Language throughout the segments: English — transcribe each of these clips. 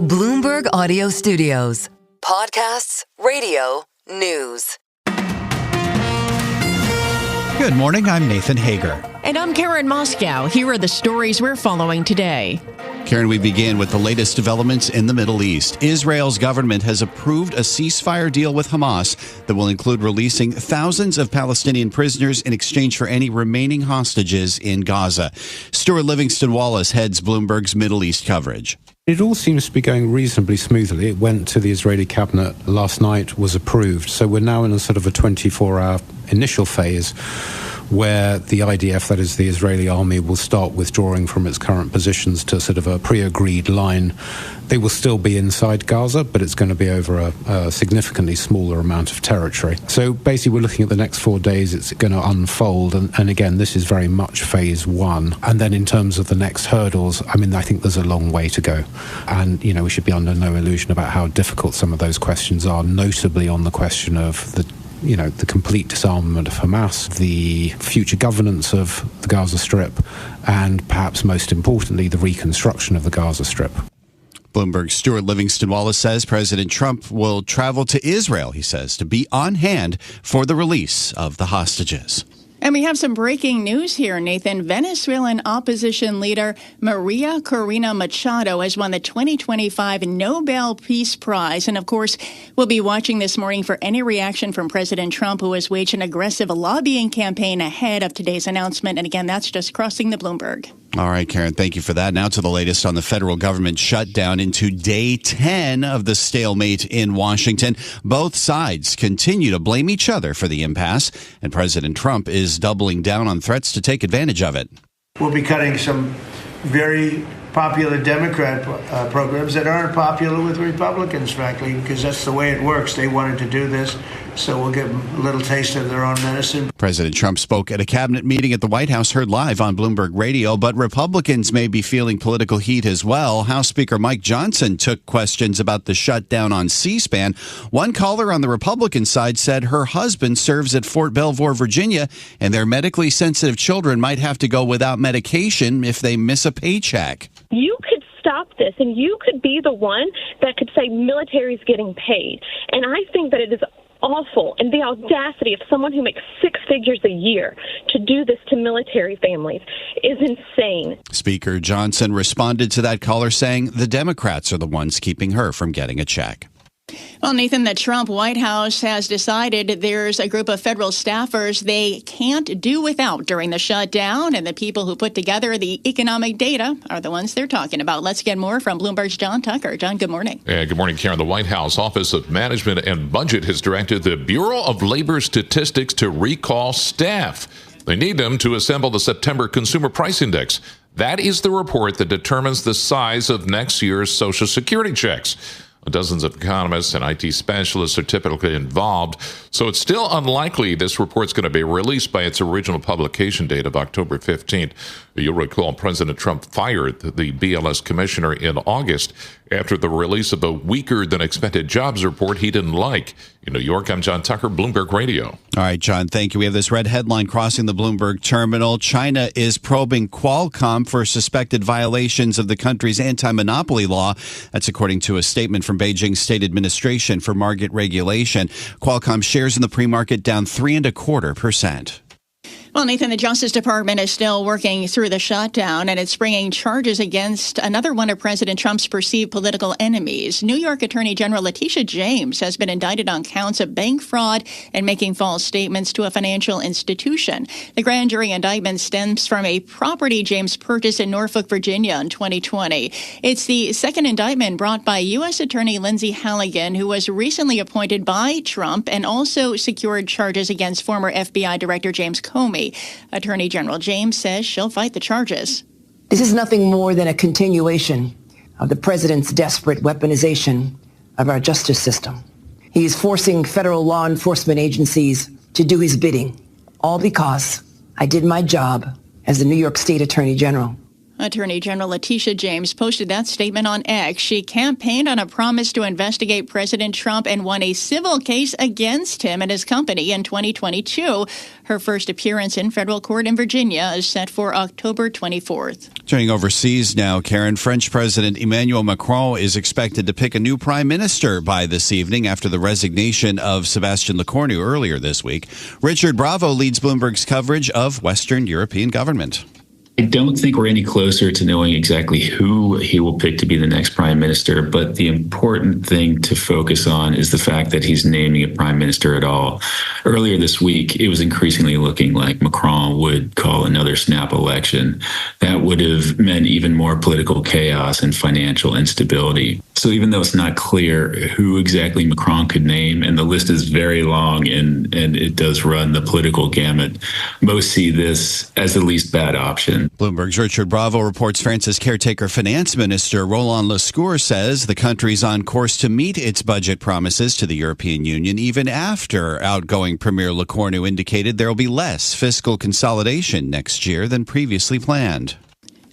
Bloomberg Audio Studios. Podcasts, radio, news. Good morning, I'm Nathan Hager. And I'm Karen Moscow. Here are the stories we're following today. Karen, we begin with the latest developments in the Middle East. Israel's government has approved a ceasefire deal with Hamas that will include releasing thousands of Palestinian prisoners in exchange for any remaining hostages in Gaza. Stuart Livingston-Wallace heads Bloomberg's Middle East coverage. It all seems to be going reasonably smoothly. It went to the Israeli cabinet last night, was approved. So we're now in a sort of a 24-hour initial phase where the IDF, that is the Israeli army, will start withdrawing from its current positions to sort of a pre-agreed line. They will still be inside Gaza, but it's going to be over a significantly smaller amount of territory. So basically we're looking at the next 4 days. It's going to unfold. And again, this is very much phase one. And then in terms of the next hurdles, I mean, I think there's a long way to go. And, we should be under no illusion about how difficult some of those questions are, notably on the question of the complete disarmament of Hamas, the future governance of the Gaza Strip, and perhaps most importantly, the reconstruction of the Gaza Strip. Bloomberg's Stuart Livingston-Wallace says President Trump will travel to Israel, he says, to be on hand for the release of the hostages. And we have some breaking news here, Nathan. Venezuelan opposition leader Maria Corina Machado has won the 2025 Nobel Peace Prize. And of course, we'll be watching this morning for any reaction from President Trump, who has waged an aggressive lobbying campaign ahead of today's announcement. And again, that's just crossing the Bloomberg. All right, Karen, thank you for that. Now to the latest on the federal government shutdown into day 10 of the stalemate in Washington. Both sides continue to blame each other for the impasse, and President Trump is doubling down on threats to take advantage of it. We'll be cutting some very popular Democrat programs that aren't popular with Republicans, frankly, because that's the way it works. They wanted to do this, so we'll give them a little taste of their own medicine. President Trump spoke at a cabinet meeting at the White House, heard live on Bloomberg Radio, but Republicans may be feeling political heat as well. House Speaker Mike Johnson took questions about the shutdown on C-SPAN. One caller on the Republican side said her husband serves at Fort Belvoir, Virginia, and their medically sensitive children might have to go without medication if they miss a paycheck. You could stop this, and you could be the one that could say military's getting paid. And I think that it is awful, and the audacity of someone who makes six figures a year to do this to military families is insane. Speaker Johnson responded to that caller saying the Democrats are the ones keeping her from getting a check. Well, Nathan, the Trump White House has decided there's a group of federal staffers they can't do without during the shutdown, and the people who put together the economic data are the ones they're talking about. Let's get more from Bloomberg's John Tucker. John, good morning. Yeah, good morning, Karen. The White House Office of Management and Budget has directed the Bureau of Labor Statistics to recall staff. They need them to assemble the September Consumer Price Index. That is the report that determines the size of next year's Social Security checks. Dozens of economists and IT specialists are typically involved, so it's still unlikely this report's going to be released by its original publication date of October 15th. You'll recall President Trump fired the BLS commissioner in August after the release of a weaker-than-expected jobs report he didn't like. In New York, I'm John Tucker, Bloomberg Radio. All right, John, thank you. We have this red headline crossing the Bloomberg terminal. China is probing Qualcomm for suspected violations of the country's anti-monopoly law. That's according to a statement from Beijing's State Administration for Market Regulation. Qualcomm shares in the pre-market down 3.25%. Well, Nathan, the Justice Department is still working through the shutdown, and it's bringing charges against another one of President Trump's perceived political enemies. New York Attorney General Letitia James has been indicted on counts of bank fraud and making false statements to a financial institution. The grand jury indictment stems from a property James purchased in Norfolk, Virginia in 2020. It's the second indictment brought by U.S. Attorney Lindsay Halligan, who was recently appointed by Trump and also secured charges against former FBI Director James Comey. Attorney General James says she'll fight the charges. This is nothing more than a continuation of the president's desperate weaponization of our justice system. He is forcing federal law enforcement agencies to do his bidding, all because I did my job as the New York State Attorney General. Attorney General Letitia James posted that statement on X. She campaigned on a promise to investigate President Trump and won a civil case against him and his company in 2022. Her first appearance in federal court in Virginia is set for October 24th. Turning overseas now, Karen, French President Emmanuel Macron is expected to pick a new prime minister by this evening after the resignation of Sébastien Lecornu earlier this week. Richard Bravo leads Bloomberg's coverage of Western European government. I don't think we're any closer to knowing exactly who he will pick to be the next prime minister, but the important thing to focus on is the fact that he's naming a prime minister at all. Earlier this week, it was increasingly looking like Macron would call another snap election. That would have meant even more political chaos and financial instability. So even though it's not clear who exactly Macron could name, and the list is very long and it does run the political gamut, most see this as the least bad option. Bloomberg's Richard Bravo reports France's caretaker finance minister Roland Lescure says the country's on course to meet its budget promises to the European Union, even after outgoing Premier Lecornu indicated there will be less fiscal consolidation next year than previously planned.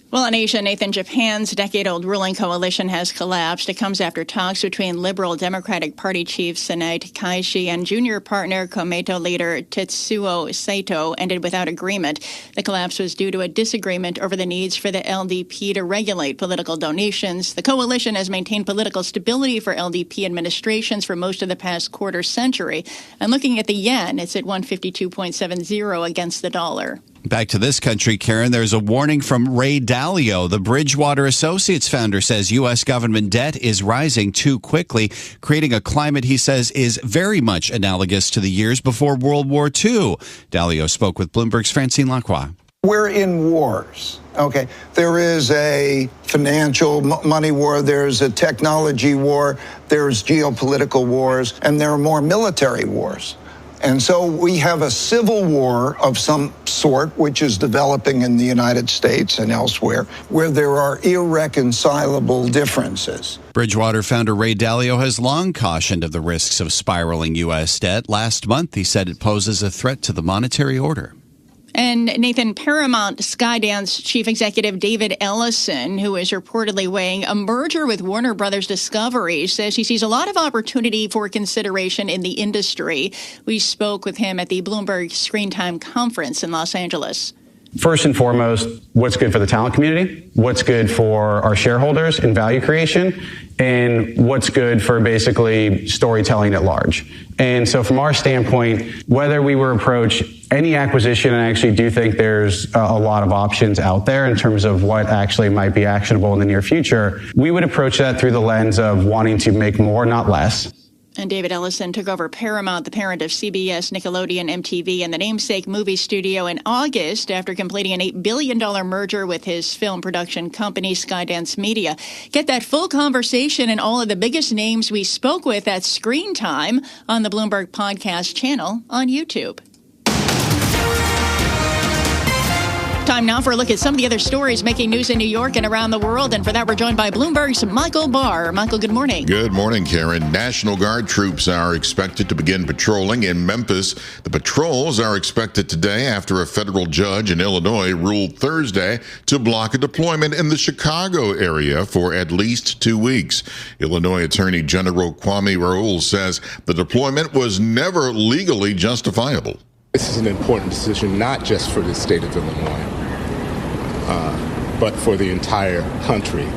Well, in Asia, Nathan, Japan's decade-old ruling coalition has collapsed. It comes after talks between Liberal Democratic Party chief Sanae Takaishi and junior partner Komeito leader Tetsuo Saito ended without agreement. The collapse was due to a disagreement over the needs for the LDP to regulate political donations. The coalition has maintained political stability for LDP administrations for most of the past quarter century. And looking at the yen, it's at 152.70 against the dollar. Back to this country, Karen, there's a warning from Ray Dalio. The Bridgewater Associates founder says U.S. government debt is rising too quickly, creating a climate he says is very much analogous to the years before World War II. Dalio spoke with Bloomberg's Francine Lacroix. We're in wars, okay? There is a financial money war, there's a technology war, there's geopolitical wars, and there are more military wars. And so we have a civil war of some sort, which is developing in the United States and elsewhere, where there are irreconcilable differences. Bridgewater founder Ray Dalio has long cautioned of the risks of spiraling U.S. debt. Last month, he said it poses a threat to the monetary order. And Nathan, Paramount Skydance chief executive David Ellison, who is reportedly weighing a merger with Warner Brothers Discovery, says he sees a lot of opportunity for consideration in the industry. We spoke with him at the Bloomberg Screen Time Conference in Los Angeles. First and foremost, what's good for the talent community, what's good for our shareholders in value creation, and what's good for basically storytelling at large. And so from our standpoint, whether we were approach any acquisition, and I actually do think there's a lot of options out there in terms of what actually might be actionable in the near future, we would approach that through the lens of wanting to make more, not less. And David Ellison took over Paramount, the parent of CBS, Nickelodeon, MTV, and the namesake movie studio in August after completing an $8 billion merger with his film production company, Skydance Media. Get that full conversation and all of the biggest names we spoke with at Screen Time on the Bloomberg Podcast channel on YouTube. Time now for a look at some of the other stories making news in New York and around the world. And for that, we're joined by Bloomberg's Michael Barr. Michael, good morning. Good morning, Karen. National Guard troops are expected to begin patrolling in Memphis. The patrols are expected today after a federal judge in Illinois ruled Thursday to block a deployment in the Chicago area for at least 2 weeks. Illinois Attorney General Kwame Raoul says the deployment was never legally justifiable. This is an important decision, not just for the state of Illinois, but for the entire country.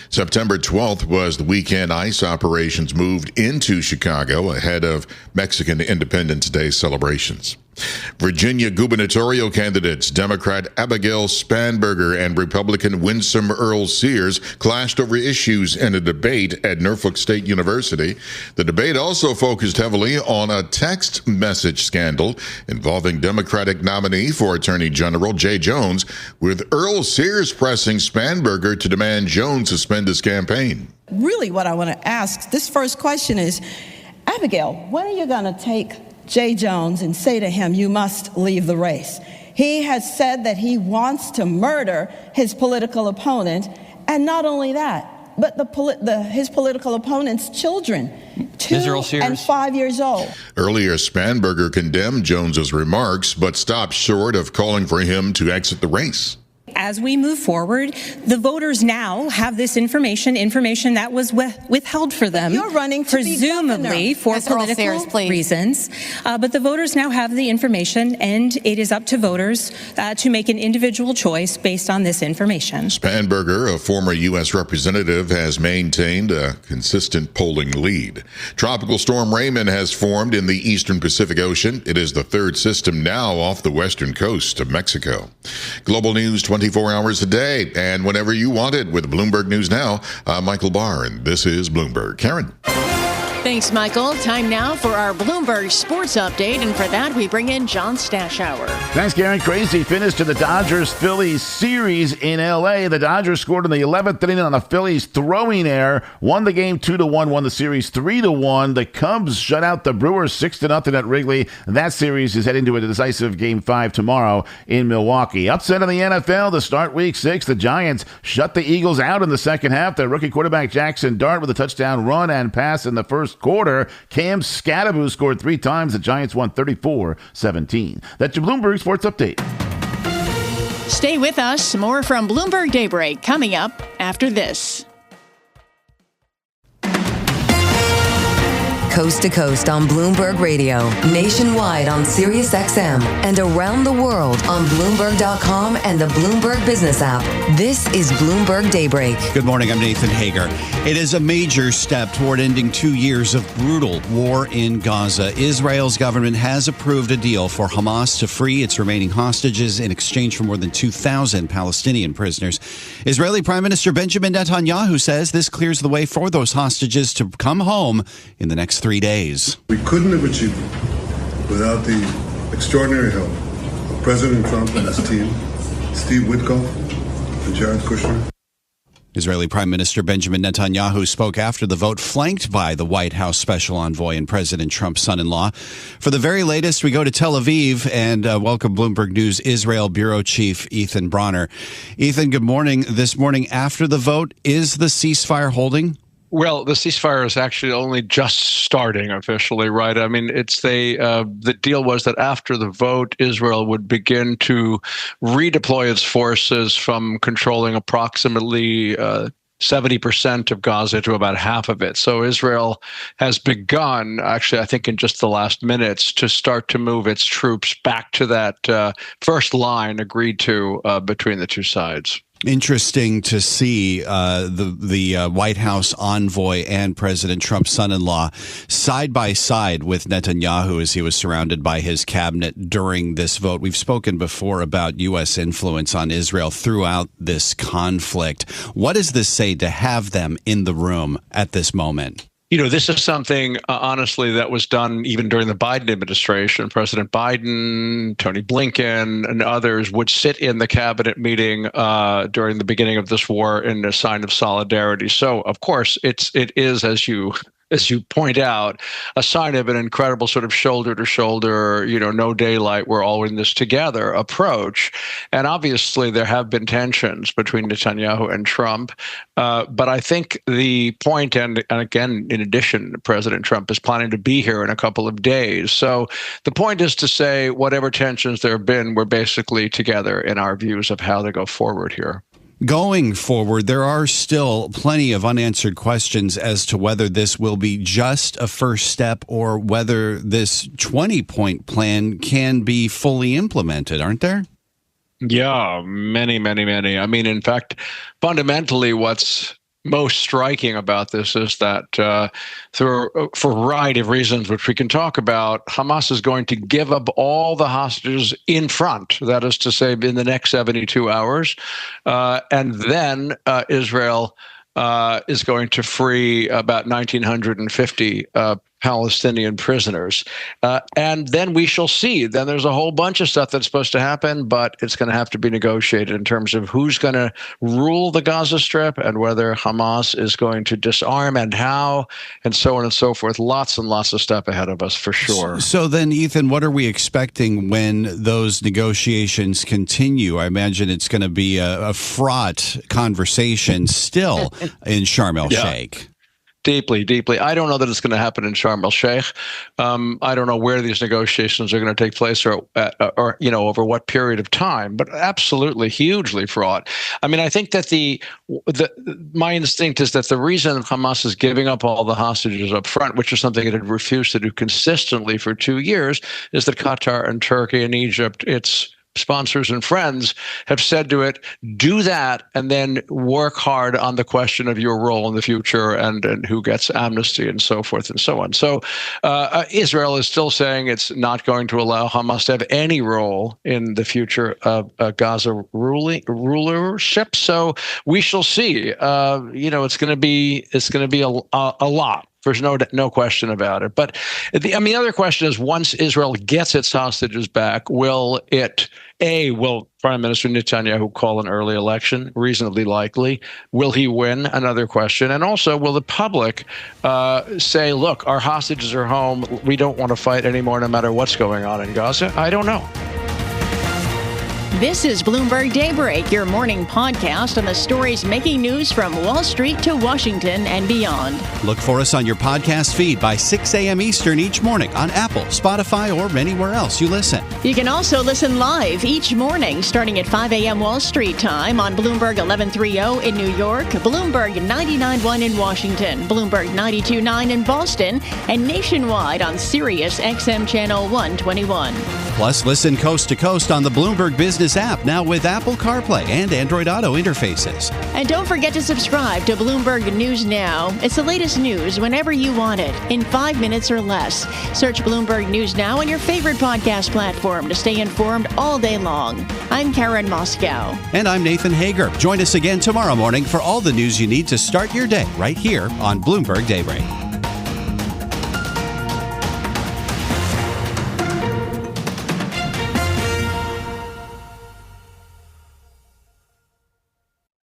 September 12th was the weekend ICE operations moved into Chicago ahead of Mexican Independence Day celebrations. Virginia gubernatorial candidates Democrat Abigail Spanberger and Republican Winsome Earl Sears clashed over issues in a debate at Norfolk State University. The debate also focused heavily on a text message scandal involving Democratic nominee for Attorney General Jay Jones, with Earl Sears pressing Spanberger to demand Jones suspend his campaign. Really what I want to ask, this first question is, Abigail, when are you going to take Jay Jones and say to him, you must leave the race? He has said that he wants to murder his political opponent, and not only that, but his political opponent's children, 2 and 5 years old. Earlier, Spanberger condemned Jones's remarks, but stopped short of calling for him to exit the race. as we move forward, the voters now have this information that was withheld for them. You're running to presumably be for political reasons. But the voters now have the information, and it is up to voters to make an individual choice based on this information. Spanberger, a former U.S. representative, has maintained a consistent polling lead. Tropical storm Raymond has formed in the eastern Pacific Ocean. It is the third system now off the western coast of Mexico. Global news 24 hours a day and whenever you want it with Bloomberg News Now. I'm Michael Barr, and this is Bloomberg. Karen. Thanks, Michael. Time now for our Bloomberg Sports Update, and for that, we bring in John Stashower. Thanks, Karen. Crazy finish to the Dodgers-Phillies series in L.A. The Dodgers scored in the 11th inning on the Phillies throwing error, won the game 2-1, won the series 3-1. The Cubs shut out the Brewers 6-0 at Wrigley. That series is heading to a decisive Game 5 tomorrow in Milwaukee. Upset in the NFL to start Week 6. The Giants shut the Eagles out in the second half. Their rookie quarterback Jackson Dart with a touchdown run and pass in the first quarter. Cam Scatteraboo scored 3 times. The Giants won 34-17. That's your Bloomberg Sports Update. Stay with us. More from Bloomberg Daybreak coming up after this. Coast to coast on Bloomberg Radio, nationwide on Sirius XM, and around the world on Bloomberg.com and the Bloomberg Business app. This is Bloomberg Daybreak. Good morning, I'm Nathan Hager. It is a major step toward ending 2 years of brutal war in Gaza. Israel's government has approved a deal for Hamas to free its remaining hostages in exchange for more than 2,000 Palestinian prisoners. Israeli Prime Minister Benjamin Netanyahu says this clears the way for those hostages to come home in the next 3 days. We couldn't have achieved it without the extraordinary help of President Trump and his team, Steve Witkoff and Jared Kushner. Israeli Prime Minister Benjamin Netanyahu spoke after the vote, flanked by the White House special envoy and President Trump's son-in-law. For the very latest, we go to Tel Aviv and welcome Bloomberg News Israel Bureau Chief Ethan Bronner. Ethan, good morning. This morning after the vote, is the ceasefire holding? Well, the ceasefire is actually only just starting officially, right? I mean, it's the deal was that after the vote, Israel would begin to redeploy its forces from controlling approximately 70% of Gaza to about half of it. So Israel has begun, actually, I think in just the last minutes, to start to move its troops back to that first line agreed to between the two sides. Interesting to see the White House envoy and President Trump's son-in-law side by side with Netanyahu as he was surrounded by his cabinet during this vote. We've spoken before about U.S. influence on Israel throughout this conflict. What does this say to have them in the room at this moment? You know, this is something, honestly, that was done even during the Biden administration. President Biden, Tony Blinken, and others would sit in the cabinet meeting during the beginning of this war in a sign of solidarity. So, of course, it is, as you point out, a sign of an incredible sort of shoulder to shoulder, no daylight, we're all in this together approach. And obviously there have been tensions between Netanyahu and Trump. But I think the point, and again, in addition, President Trump is planning to be here in a couple of days. So the point is to say whatever tensions there have been, we're basically together in our views of how to go forward here. Going forward, there are still plenty of unanswered questions as to whether this will be just a first step or whether this 20-point plan can be fully implemented, aren't there? Yeah, many, many, many. I mean, in fact, fundamentally, what's most striking about this is that for a variety of reasons, which we can talk about, Hamas is going to give up all the hostages in front, that is to say, in the next 72 hours. And then Israel is going to free about 1,950 Palestinian prisoners. And then we shall see. Then there's a whole bunch of stuff that's supposed to happen, but it's going to have to be negotiated in terms of who's going to rule the Gaza Strip and whether Hamas is going to disarm and how, and so on and so forth. Lots and lots of stuff ahead of us for sure. So then, Ethan, what are we expecting when those negotiations continue? I imagine it's going to be a fraught conversation still in Sharm El-Sheikh. Deeply, deeply. I don't know that it's going to happen in Sharm El-Sheikh. I don't know where these negotiations are going to take place or over what period of time, but absolutely hugely fraught. I mean, I think that my instinct is that the reason Hamas is giving up all the hostages up front, which is something it had refused to do consistently for 2 years, is that Qatar and Turkey and Egypt, its sponsors and friends, have said to it, do that and then work hard on the question of your role in the future and who gets amnesty and so forth and so on. So Israel is still saying it's not going to allow Hamas to have any role in the future of Gaza rulership. So we shall see. It's going to be a lot. There's no question about it. But the other question is, once Israel gets its hostages back, will Prime Minister Netanyahu call an early election? Reasonably likely. Will he win? Another question. And also, will the public say, look, our hostages are home. We don't want to fight anymore no matter what's going on in Gaza? I don't know. This is Bloomberg Daybreak, your morning podcast on the stories making news from Wall Street to Washington and beyond. Look for us on your podcast feed by 6 a.m. Eastern each morning on Apple, Spotify, or anywhere else you listen. You can also listen live each morning starting at 5 a.m. Wall Street time on Bloomberg 1130 in New York, Bloomberg 99.1 in Washington, Bloomberg 92.9 in Boston, and nationwide on Sirius XM Channel 121. Plus, listen coast to coast on the Bloomberg Business app, now with Apple CarPlay and Android Auto interfaces. And don't forget to subscribe to Bloomberg News Now. It's the latest news whenever you want it, in 5 minutes or less. Search Bloomberg News Now on your favorite podcast platform to stay informed all day long. I'm Karen Moscow. And I'm Nathan Hager. Join us again tomorrow morning for all the news you need to start your day right here on Bloomberg Daybreak.